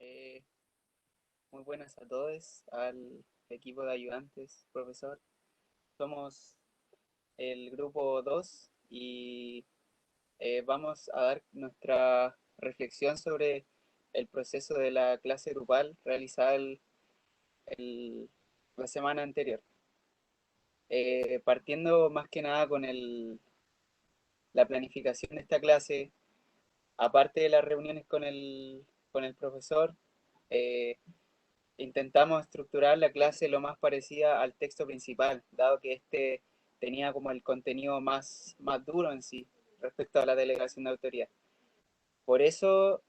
Eh, Muy buenas a todos, al equipo de ayudantes, profesor. Somos el grupo 2 y vamos a dar nuestra reflexión sobre el proceso de la clase grupal realizada el- la semana anterior. Partiendo más que nada con la planificación de esta clase, aparte de las reuniones con el profesor, eh, intentamos estructurar la clase lo más parecida al texto principal, dado que este tenía como el contenido más duro en sí respecto a la delegación de autoridad. Por eso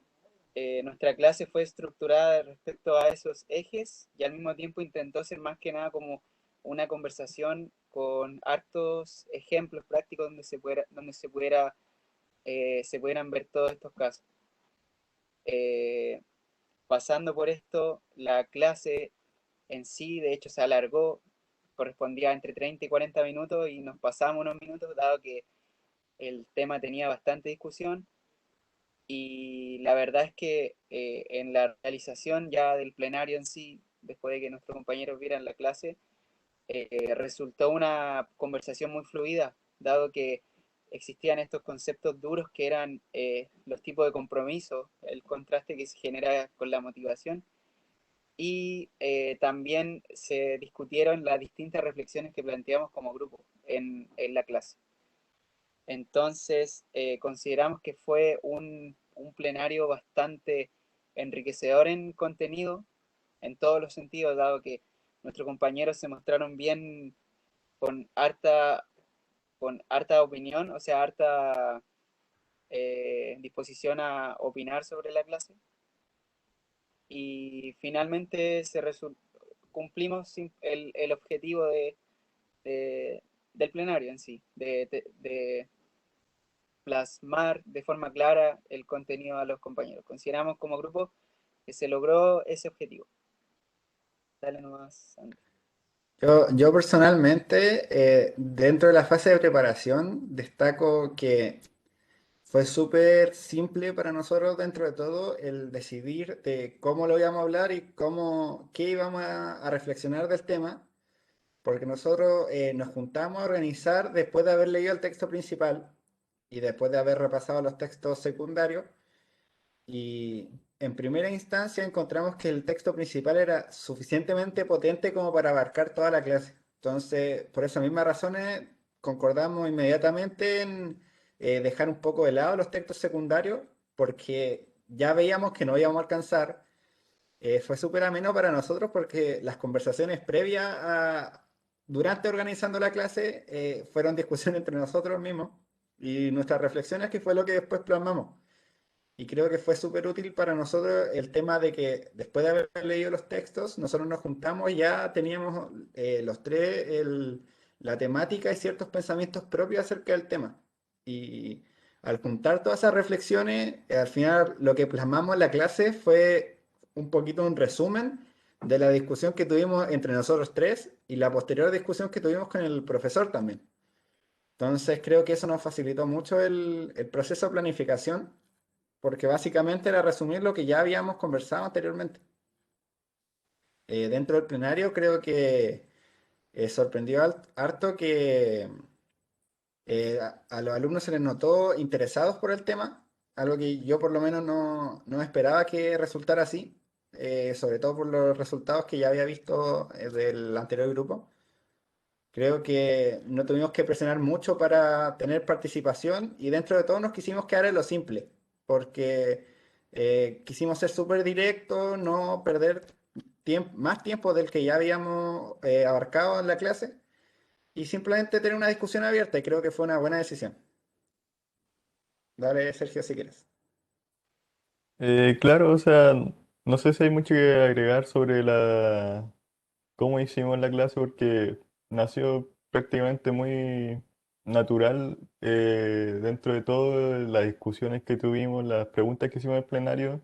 nuestra clase fue estructurada respecto a esos ejes y al mismo tiempo intentó ser más que nada como una conversación con hartos ejemplos prácticos donde se pudieran ver todos estos casos. Eh, Pasando por esto, la clase en sí, de hecho, se alargó, correspondía entre 30 y 40 minutos y nos pasamos unos minutos, dado que el tema tenía bastante discusión. Y la verdad es que en la realización ya del plenario en sí, después de que nuestros compañeros vieran la clase, resultó una conversación muy fluida, dado que existían estos conceptos duros que eran los tipos de compromiso, el contraste que se genera con la motivación y también se discutieron las distintas reflexiones que planteamos como grupo en la clase. Entonces, consideramos que fue un plenario bastante enriquecedor en contenido, en todos los sentidos, dado que nuestros compañeros se mostraron bien con harta, con harta opinión, o sea, harta disposición a opinar sobre la clase. Y finalmente cumplimos el objetivo del plenario en sí, de plasmar de forma clara el contenido a los compañeros. Consideramos como grupo que se logró ese objetivo. Dale nomás, Andrés. Yo personalmente, dentro de la fase de preparación, destaco que fue súper simple para nosotros, dentro de todo, el decidir de cómo lo íbamos a hablar y qué íbamos a reflexionar del tema, porque nosotros nos juntamos a organizar después de haber leído el texto principal y después de haber repasado los textos secundarios. Y en primera instancia encontramos que el texto principal era suficientemente potente como para abarcar toda la clase. Entonces, por esas mismas razones, concordamos inmediatamente en dejar un poco de lado los textos secundarios, porque ya veíamos que no íbamos a alcanzar. Fue súper ameno para nosotros porque las conversaciones durante organizando la clase, fueron discusiones entre nosotros mismos y nuestras reflexiones, que fue lo que después plasmamos. Y creo que fue súper útil para nosotros el tema de que después de haber leído los textos, nosotros nos juntamos y ya teníamos los tres la temática y ciertos pensamientos propios acerca del tema. Y al juntar todas esas reflexiones, al final lo que plasmamos en la clase fue un poquito un resumen de la discusión que tuvimos entre nosotros tres y la posterior discusión que tuvimos con el profesor también. Entonces creo que eso nos facilitó mucho el proceso de planificación, porque básicamente era resumir lo que ya habíamos conversado anteriormente. Dentro del plenario creo que sorprendió harto que a los alumnos se les notó interesados por el tema, algo que yo por lo menos no esperaba que resultara así, sobre todo por los resultados que ya había visto del anterior grupo. Creo que no tuvimos que presionar mucho para tener participación y dentro de todo nos quisimos quedar en lo simple, porque quisimos ser súper directos, no perder más tiempo del que ya habíamos abarcado en la clase y simplemente tener una discusión abierta y creo que fue una buena decisión. Dale, Sergio, si quieres. Claro, o sea, no sé si hay mucho que agregar sobre cómo hicimos la clase porque nació prácticamente muy natural dentro de todo, las discusiones que tuvimos, las preguntas que hicimos en el plenario,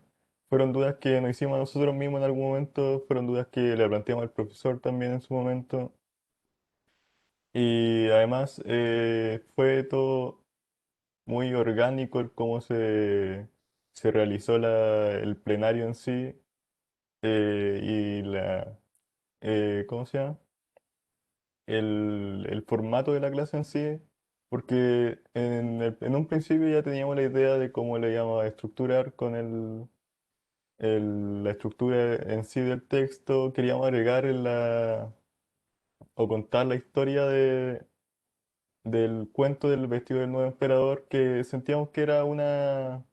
fueron dudas que nos hicimos a nosotros mismos en algún momento, fueron dudas que le planteamos al profesor también en su momento y además fue todo muy orgánico el cómo se realizó el plenario en sí. y ¿cómo se llama? El formato de la clase en sí, porque en un principio ya teníamos la idea de cómo le íbamos a estructurar con la estructura en sí del texto, queríamos agregar o contar la historia del cuento del vestido del nuevo emperador, que sentíamos que era una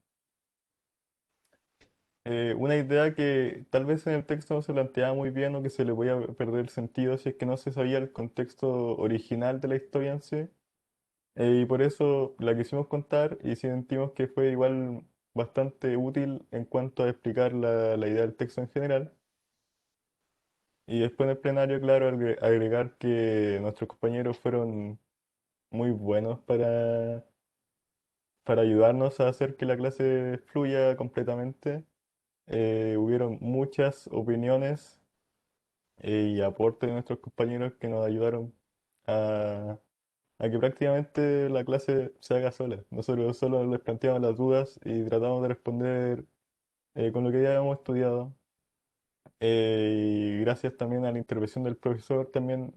idea que tal vez en el texto no se planteaba muy bien o que se le podía perder el sentido si es que no se sabía el contexto original de la historia en sí. Y por eso la quisimos contar y sentimos que fue igual bastante útil en cuanto a explicar la idea del texto en general. Y después en el plenario, claro, agregar que nuestros compañeros fueron muy buenos para ayudarnos a hacer que la clase fluya completamente. Hubieron muchas opiniones y aportes de nuestros compañeros que nos ayudaron a, a que prácticamente la clase se haga sola. Nosotros solo les planteamos las dudas y tratamos de responder con lo que ya habíamos estudiado. Y gracias también a la intervención del profesor también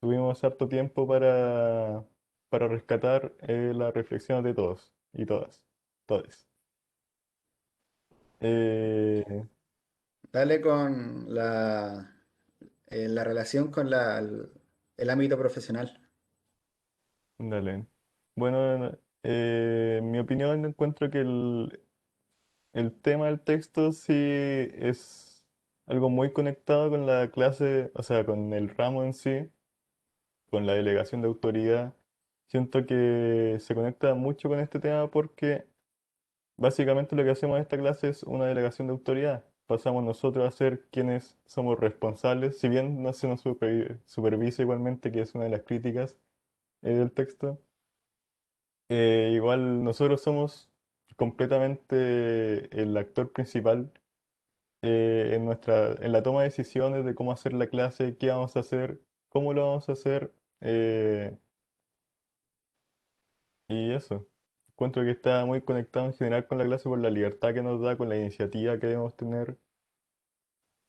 tuvimos harto tiempo para rescatar las reflexiones de todos y todas, todes. Eh, Dale con la relación con el ámbito profesional. Dale. Bueno, en mi opinión encuentro que el tema del texto sí es algo muy conectado con la clase, o sea, con el ramo en sí, con la delegación de autoridad. Siento que se conecta mucho con este tema porque básicamente lo que hacemos en esta clase es una delegación de autoridad. Pasamos nosotros a ser quienes somos responsables, si bien no se nos supervisa igualmente, que es una de las críticas del texto. Igual nosotros somos completamente el actor principal en la toma de decisiones de cómo hacer la clase, qué vamos a hacer, cómo lo vamos a hacer, eh, y eso. Encuentro que está muy conectado en general con la clase por la libertad que nos da, con la iniciativa que debemos tener.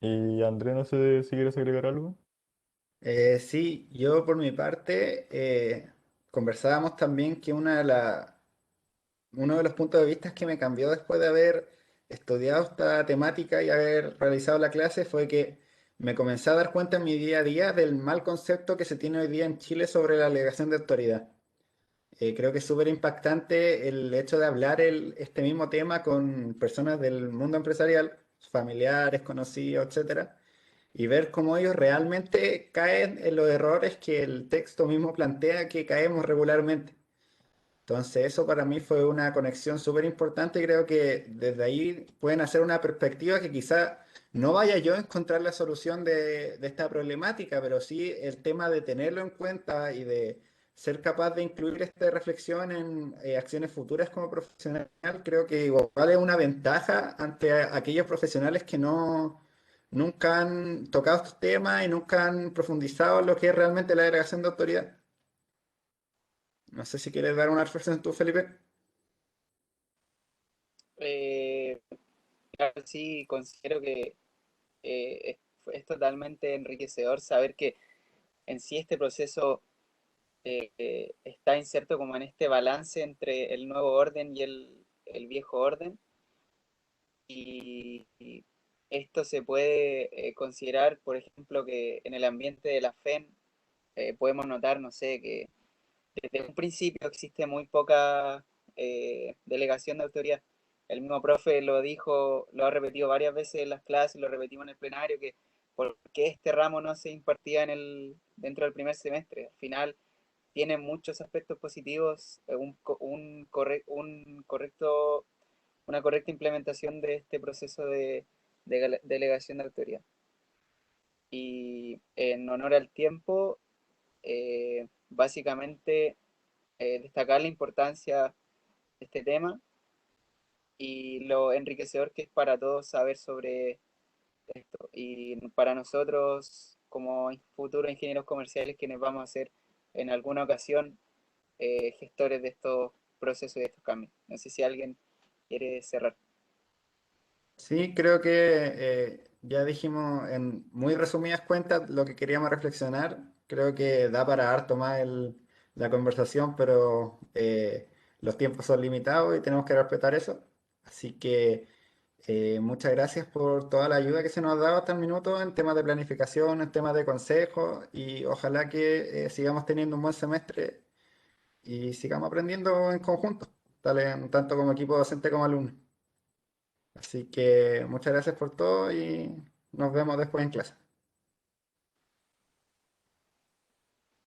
Y André, no sé si quieres agregar algo. Sí, yo por mi parte conversábamos también que uno de los puntos de vista que me cambió después de haber estudiado esta temática y haber realizado la clase fue que me comencé a dar cuenta en mi día a día del mal concepto que se tiene hoy día en Chile sobre la alegación de autoridad. Creo que es súper impactante el hecho de hablar este mismo tema con personas del mundo empresarial, familiares, conocidos, etcétera, y ver cómo ellos realmente caen en los errores que el texto mismo plantea que caemos regularmente. Entonces, eso para mí fue una conexión súper importante y creo que desde ahí pueden hacer una perspectiva que quizá no vaya yo a encontrar la solución de esta problemática, pero sí el tema de tenerlo en cuenta y de ser capaz de incluir esta reflexión en acciones futuras como profesional, creo que igual es una ventaja ante aquellos profesionales que nunca han tocado estos temas y nunca han profundizado en lo que es realmente la delegación de autoridad. No sé si quieres dar una reflexión tú, Felipe. Eh, claro, sí, considero que es totalmente enriquecedor saber que en sí este proceso está inserto como en este balance entre el nuevo orden y el viejo orden. Y esto se puede considerar, por ejemplo, que en el ambiente de la FEN podemos notar, no sé, que desde un principio existe muy poca delegación de autoridad. El mismo profe lo dijo, lo ha repetido varias veces en las clases, lo repetimos en el plenario, que porque este ramo no se impartía dentro del primer semestre. Al final tiene muchos aspectos positivos, un correcto, una correcta implementación de este proceso de delegación de autoridad. Y en honor al tiempo, básicamente destacar la importancia de este tema y lo enriquecedor que es para todos saber sobre esto. Y para nosotros, como futuros ingenieros comerciales, quienes vamos a ser en alguna ocasión gestores de estos procesos y de estos cambios. No sé si alguien quiere cerrar. Sí, creo que ya dijimos en muy resumidas cuentas lo que queríamos reflexionar. Creo que da para harto más la conversación, pero los tiempos son limitados y tenemos que respetar eso. Así que muchas gracias por toda la ayuda que se nos ha dado hasta el minuto en temas de planificación, en temas de consejos y ojalá que sigamos teniendo un buen semestre y sigamos aprendiendo en conjunto, tanto como equipo docente como alumno. Así que muchas gracias por todo y nos vemos después en clase.